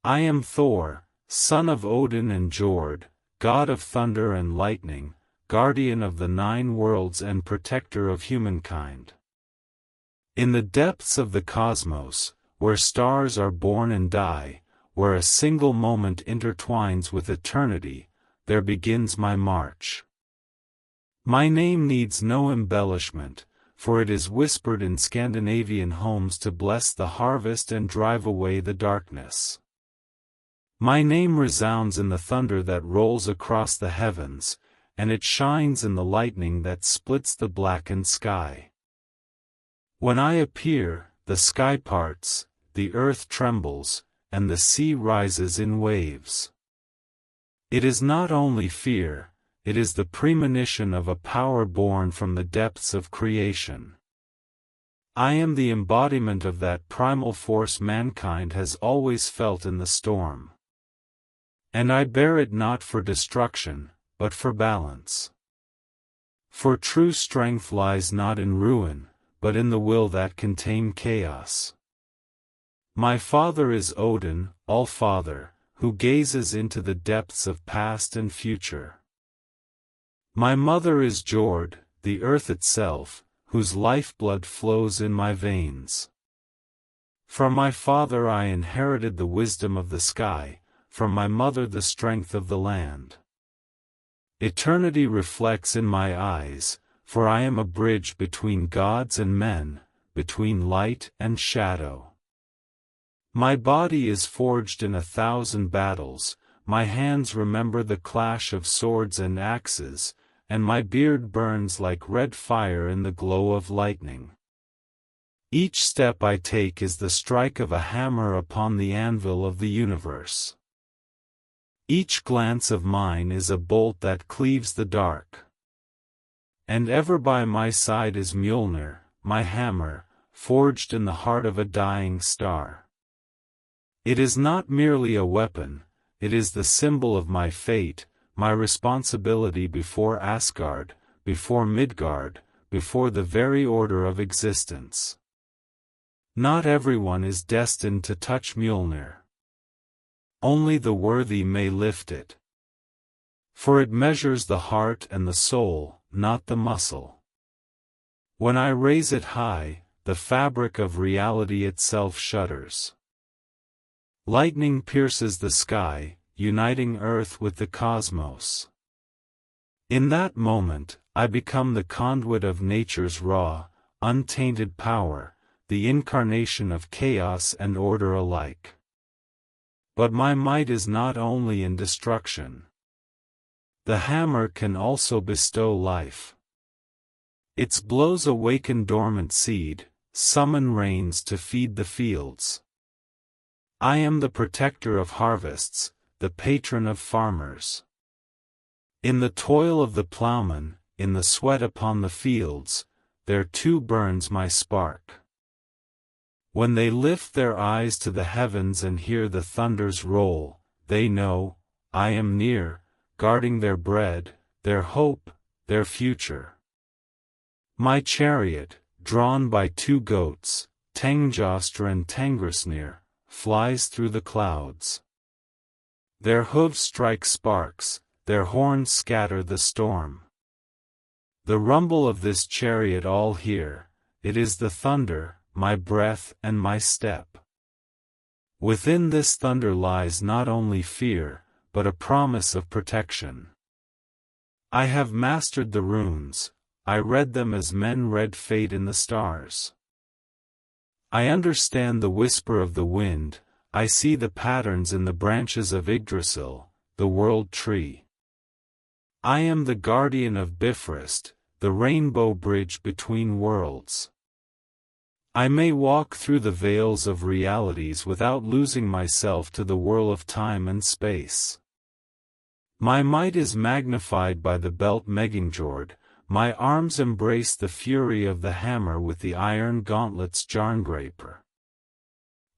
I am Thor, son of Odin and Jord, god of thunder and lightning, guardian of the 9 worlds and protector of humankind. In the depths of the cosmos, where stars are born and die, where a single moment intertwines with eternity, there begins my march. My name needs no embellishment, for it is whispered in Scandinavian homes to bless the harvest and drive away the darkness. My name resounds in the thunder that rolls across the heavens, and it shines in the lightning that splits the blackened sky. When I appear, the sky parts, the earth trembles, and the sea rises in waves. It is not only fear, it is the premonition of a power born from the depths of creation. I am the embodiment of that primal force mankind has always felt in the storm. And I bear it not for destruction, but for balance. For true strength lies not in ruin, but in the will that can tame chaos. My father is Odin, All-Father, who gazes into the depths of past and future. My mother is Jord, the earth itself, whose lifeblood flows in my veins. From my father I inherited the wisdom of the sky, from my mother the strength of the land. Eternity reflects in my eyes, for I am a bridge between gods and men, between light and shadow. My body is forged in 1,000 battles, my hands remember the clash of swords and axes, and my beard burns like red fire in the glow of lightning. Each step I take is the strike of a hammer upon the anvil of the universe. Each glance of mine is a bolt that cleaves the dark. And ever by my side is Mjolnir, my hammer, forged in the heart of a dying star. It is not merely a weapon, it is the symbol of my fate, my responsibility before Asgard, before Midgard, before the very order of existence. Not everyone is destined to touch Mjolnir. Only the worthy may lift it. For it measures the heart and the soul, not the muscle. When I raise it high, the fabric of reality itself shudders. Lightning pierces the sky, uniting earth with the cosmos. In that moment, I become the conduit of nature's raw, untainted power, the incarnation of chaos and order alike. But my might is not only in destruction. The hammer can also bestow life. Its blows awaken dormant seed, summon rains to feed the fields. I am the protector of harvests, the patron of farmers. In the toil of the plowman, in the sweat upon the fields, there too burns my spark. When they lift their eyes to the heavens and hear the thunders roll, they know, I am near, guarding their bread, their hope, their future. My chariot, drawn by 2 goats, Tengjostra and Tengrisnir, flies through the clouds. Their hooves strike sparks, their horns scatter the storm. The rumble of this chariot all hear, it is the thunder, my breath and my step. Within this thunder lies not only fear, but a promise of protection. I have mastered the runes, I read them as men read fate in the stars. I understand the whisper of the wind, I see the patterns in the branches of Yggdrasil, the world tree. I am the guardian of Bifrost, the rainbow bridge between worlds. I may walk through the veils of realities without losing myself to the whirl of time and space. My might is magnified by the belt Megingjord, my arms embrace the fury of the hammer with the iron gauntlets Jarngraper.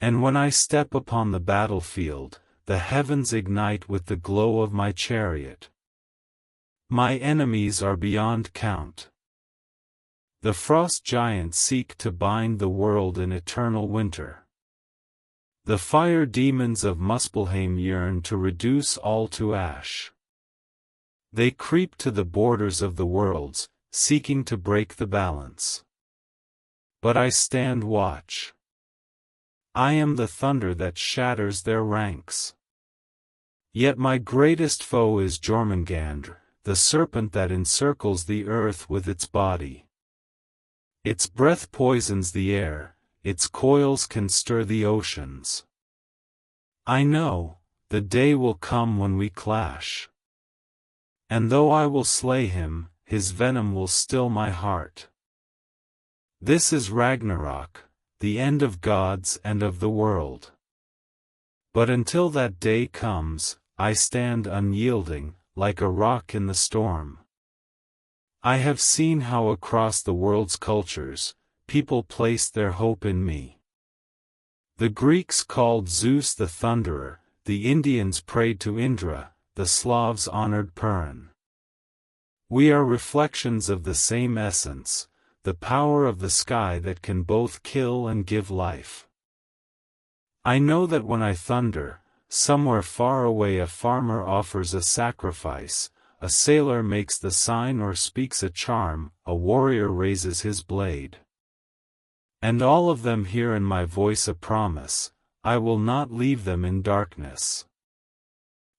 And when I step upon the battlefield, the heavens ignite with the glow of my chariot. My enemies are beyond count. The frost giants seek to bind the world in eternal winter. The fire demons of Muspelheim yearn to reduce all to ash. They creep to the borders of the worlds, seeking to break the balance. But I stand watch. I am the thunder that shatters their ranks. Yet my greatest foe is Jormungandr, the serpent that encircles the earth with its body. Its breath poisons the air, its coils can stir the oceans. I know, the day will come when we clash. And though I will slay him, his venom will still my heart. This is Ragnarok, the end of gods and of the world. But until that day comes, I stand unyielding, like a rock in the storm. I have seen how across the world's cultures, people placed their hope in me. The Greeks called Zeus the Thunderer, the Indians prayed to Indra, the Slavs honored Perun. We are reflections of the same essence, the power of the sky that can both kill and give life. I know that when I thunder, somewhere far away a farmer offers a sacrifice, a sailor makes the sign or speaks a charm, a warrior raises his blade. And all of them hear in my voice a promise, I will not leave them in darkness.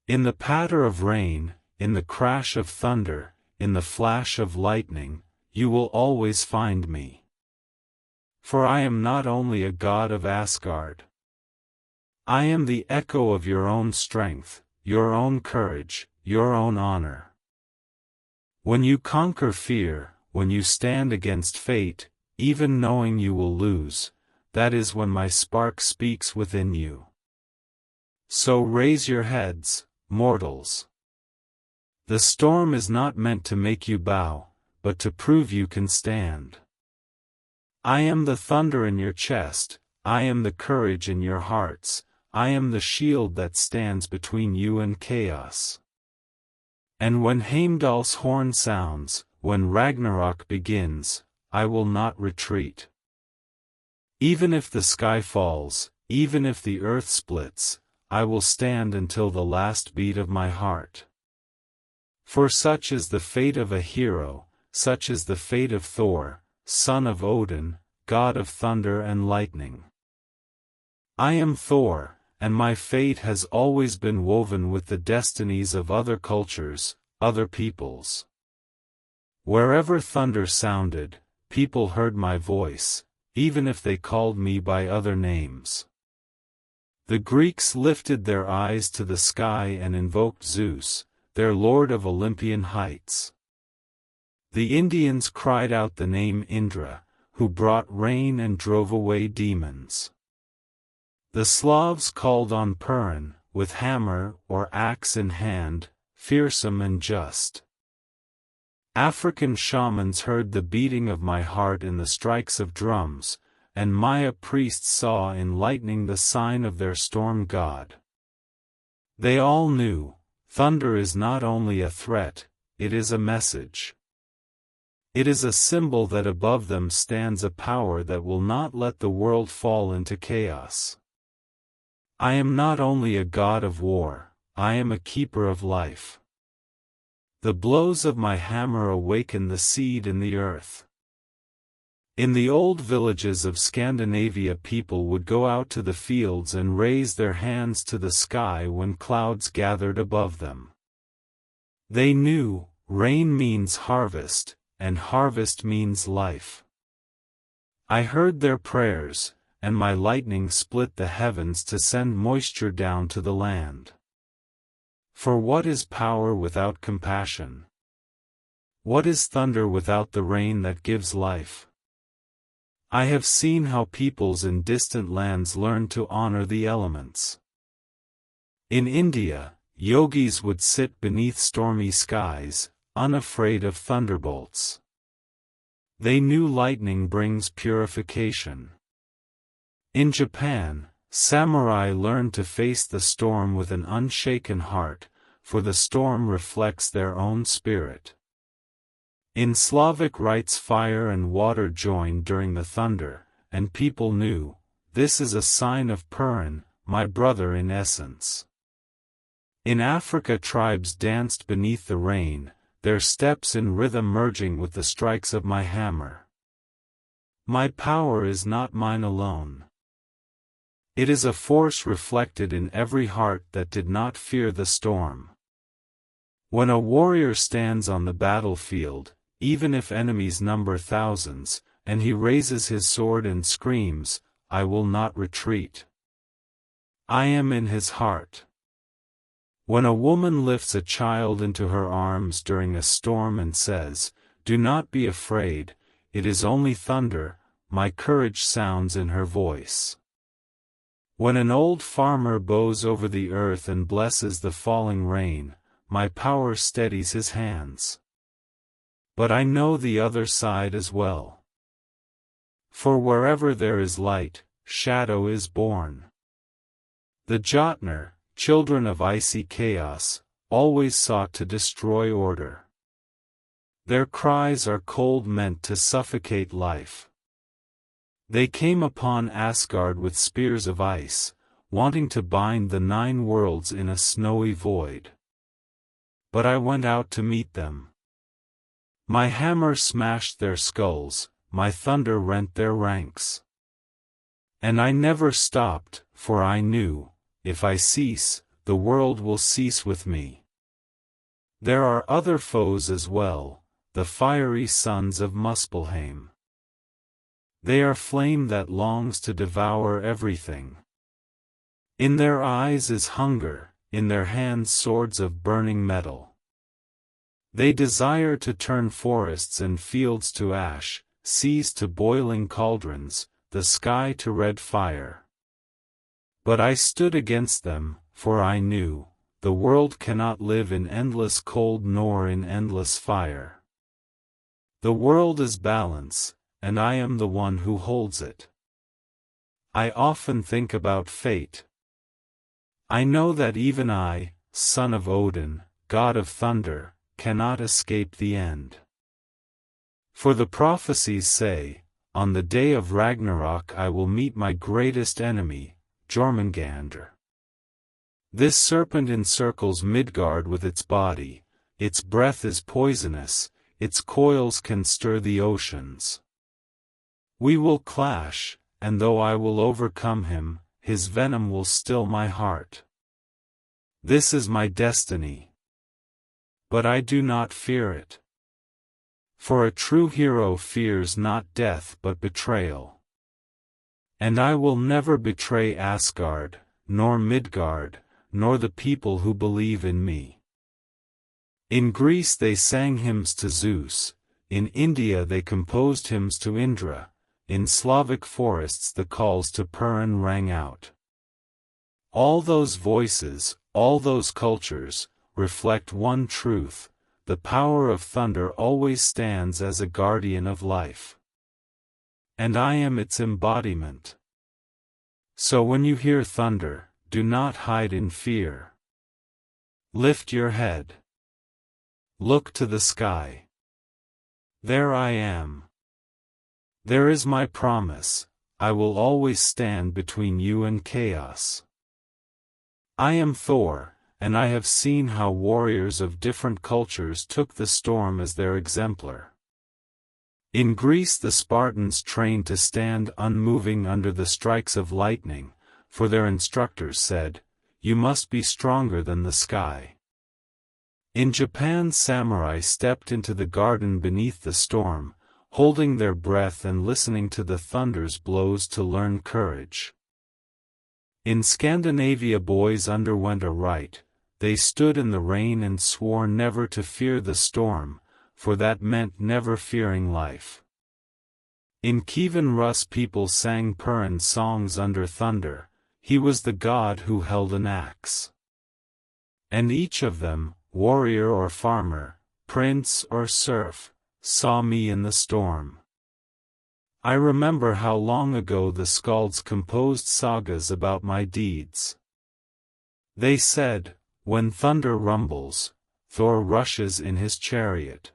In the patter of rain, in the crash of thunder, in the flash of lightning, you will always find me. For I am not only a god of Asgard. I am the echo of your own strength, your own courage, your own honor. When you conquer fear, when you stand against fate, even knowing you will lose, that is when my spark speaks within you. So raise your heads, mortals. The storm is not meant to make you bow, but to prove you can stand. I am the thunder in your chest, I am the courage in your hearts, I am the shield that stands between you and chaos. And when Heimdall's horn sounds, when Ragnarok begins, I will not retreat. Even if the sky falls, even if the earth splits, I will stand until the last beat of my heart. For such is the fate of a hero, such is the fate of Thor, son of Odin, god of thunder and lightning. I am Thor, and my fate has always been woven with the destinies of other cultures, other peoples. Wherever thunder sounded, people heard my voice, even if they called me by other names. The Greeks lifted their eyes to the sky and invoked Zeus, their lord of Olympian heights. The Indians cried out the name Indra, who brought rain and drove away demons. The Slavs called on Perun, with hammer or axe in hand, fearsome and just. African shamans heard the beating of my heart in the strikes of drums, and Maya priests saw in lightning the sign of their storm god. They all knew, thunder is not only a threat, it is a message. It is a symbol that above them stands a power that will not let the world fall into chaos. I am not only a god of war, I am a keeper of life. The blows of my hammer awaken the seed in the earth. In the old villages of Scandinavia, people would go out to the fields and raise their hands to the sky when clouds gathered above them. They knew, rain means harvest, and harvest means life. I heard their prayers, and my lightning split the heavens to send moisture down to the land. For what is power without compassion? What is thunder without the rain that gives life? I have seen how peoples in distant lands learn to honor the elements. In India, yogis would sit beneath stormy skies, unafraid of thunderbolts. They knew lightning brings purification. In Japan, samurai learned to face the storm with an unshaken heart, for the storm reflects their own spirit. In Slavic rites, fire and water joined during the thunder, and people knew, this is a sign of Perun, my brother in essence. In Africa tribes danced beneath the rain, their steps in rhythm merging with the strikes of my hammer. My power is not mine alone. It is a force reflected in every heart that did not fear the storm. When a warrior stands on the battlefield, even if enemies number thousands, and he raises his sword and screams, "I will not retreat. I am in his heart." When a woman lifts a child into her arms during a storm and says, "Do not be afraid, it is only thunder," my courage sounds in her voice. When an old farmer bows over the earth and blesses the falling rain, my power steadies his hands. But I know the other side as well. For wherever there is light, shadow is born. The Jotnar, children of icy chaos, always sought to destroy order. Their cries are cold meant to suffocate life. They came upon Asgard with spears of ice, wanting to bind the 9 worlds in a snowy void. But I went out to meet them. My hammer smashed their skulls, my thunder rent their ranks. And I never stopped, for I knew, if I cease, the world will cease with me. There are other foes as well, the fiery sons of Muspelheim. They are flame that longs to devour everything. In their eyes is hunger, in their hands swords of burning metal. They desire to turn forests and fields to ash, seas to boiling cauldrons, the sky to red fire. But I stood against them, for I knew, the world cannot live in endless cold nor in endless fire. The world is balance, and I am the one who holds it. I often think about fate. I know that even I, son of Odin, god of thunder, cannot escape the end. For the prophecies say, on the day of Ragnarok I will meet my greatest enemy, Jormungandr. This serpent encircles Midgard with its body, its breath is poisonous, its coils can stir the oceans. We will clash, and though I will overcome him, his venom will still my heart. This is my destiny. But I do not fear it. For a true hero fears not death but betrayal. And I will never betray Asgard, nor Midgard, nor the people who believe in me. In Greece they sang hymns to Zeus, in India they composed hymns to Indra, in Slavic forests the calls to Perun rang out. All those voices, all those cultures, reflect one truth: the power of thunder always stands as a guardian of life. And I am its embodiment. So when you hear thunder, do not hide in fear. Lift your head. Look to the sky. There I am. There is my promise, I will always stand between you and chaos. I am Thor, and I have seen how warriors of different cultures took the storm as their exemplar. In Greece the Spartans trained to stand unmoving under the strikes of lightning, for their instructors said, "You must be stronger than the sky." In Japan samurai stepped into the garden beneath the storm, holding their breath and listening to the thunder's blows to learn courage. In Scandinavia boys underwent a rite, they stood in the rain and swore never to fear the storm, for that meant never fearing life. In Kievan Rus people sang Perun songs under thunder, he was the god who held an axe. And each of them, warrior or farmer, prince or serf, saw me in the storm. I remember how long ago the skalds composed sagas about my deeds. They said, when thunder rumbles, Thor rushes in his chariot.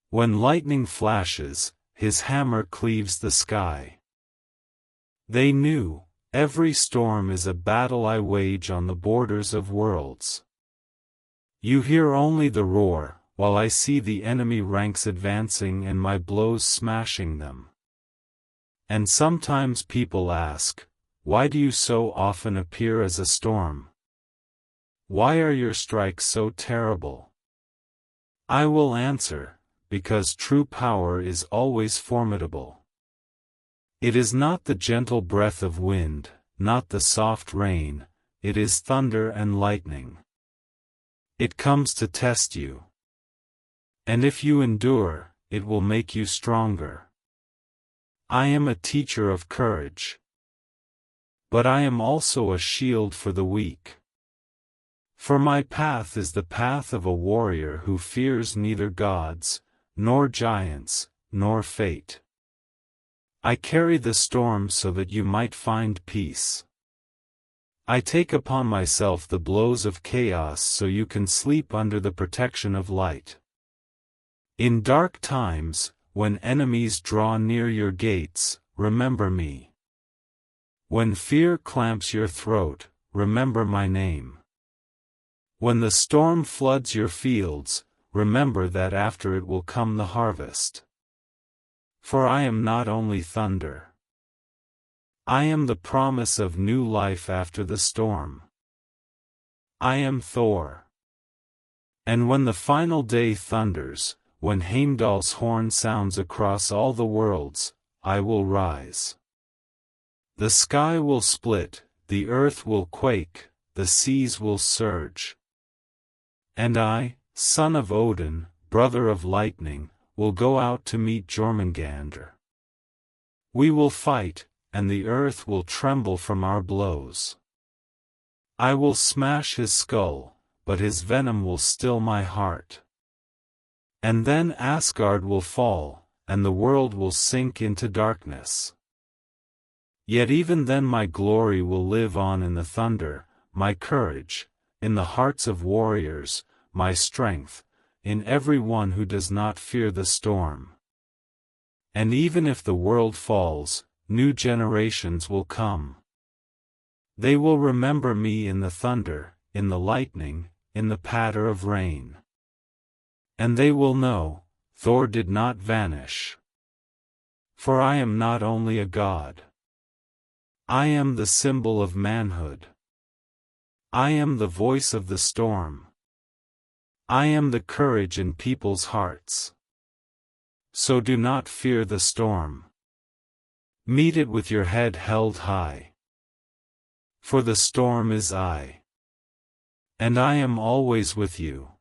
When lightning flashes, his hammer cleaves the sky. They knew, Every storm is a battle I wage on the borders of worlds. You hear only the roar, while I see the enemy ranks advancing and my blows smashing them. And sometimes people ask, why do you so often appear as a storm? Why are your strikes so terrible? I will answer, because true power is always formidable. It is not the gentle breath of wind, not the soft rain, it is thunder and lightning. It comes to test you. And if you endure, it will make you stronger. I am a teacher of courage. But I am also a shield for the weak. For my path is the path of a warrior who fears neither gods, nor giants, nor fate. I carry the storm so that you might find peace. I take upon myself the blows of chaos so you can sleep under the protection of light. In dark times, when enemies draw near your gates, remember me. When fear clamps your throat, remember my name. When the storm floods your fields, remember that after it will come the harvest. For I am not only thunder. I am the promise of new life after the storm. I am Thor. And when the final day thunders, when Heimdall's horn sounds across all the worlds, I will rise. The sky will split, the earth will quake, the seas will surge. And I, son of Odin, brother of lightning, will go out to meet Jormungandr. We will fight, and the earth will tremble from our blows. I will smash his skull, but his venom will still my heart. And then Asgard will fall, and the world will sink into darkness. Yet even then my glory will live on in the thunder, my courage, in the hearts of warriors, my strength, in every one who does not fear the storm. And even if the world falls, new generations will come. They will remember me in the thunder, in the lightning, in the patter of rain. And they will know, Thor did not vanish. For I am not only a god. I am the symbol of manhood. I am the voice of the storm. I am the courage in people's hearts. So do not fear the storm. Meet it with your head held high. For the storm is I. And I am always with you.